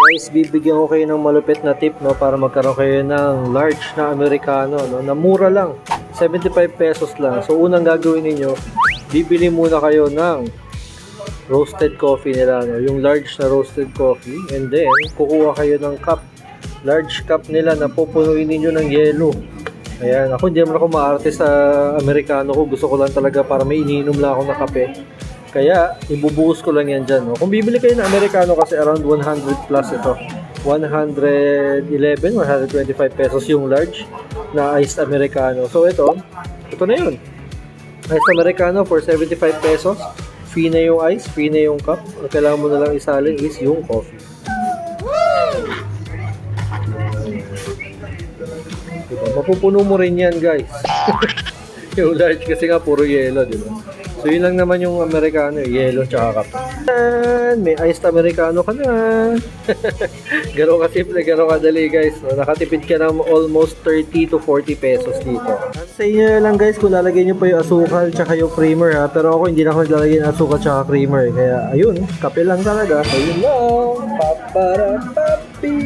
Guys, bibigyan ko kayo ng malupit na tip, no, para magkaroon kayo ng large na Americano, no, na mura lang, 75 pesos lang. So unang gagawin niyo, bibili muna kayo ng roasted coffee nila, no, yung large na roasted coffee, and then kukuha kayo ng cup, large cup nila na pupunuin niyo ng yelo. Ayan, ako hindi naman ako maarte sa Americano ko, gusto ko lang talaga para may iniinom lang ako na kape. Kaya, ibubuhos ko lang yan dyan. No? Kung bibili kayo ng Americano kasi around 100 plus ito. 111, 125 pesos yung large na iced Americano. So ito na yun. Iced Americano for 75 pesos. Free na yung ice, free na yung cup. Ang kailangan mo na lang isalin is yung coffee. Diba? Mapupuno mo rin yan, guys. Yung large kasi nga puro yelo, di ba? So yun lang naman yung Americano, yelo tsaka kape. May iced Americano ka na. Gano'n ka simple, gano'n kadali, guys. So, nakatipid ka ng almost 30 to 40 pesos dito. At sa inyo lang, guys, kung lalagay nyo pa yung asukal tsaka yung creamer, ha. Pero ako hindi na ako lalagay ng asukal tsaka creamer. Kaya ayun, kape lang talaga. So yun lang. Paparapapi.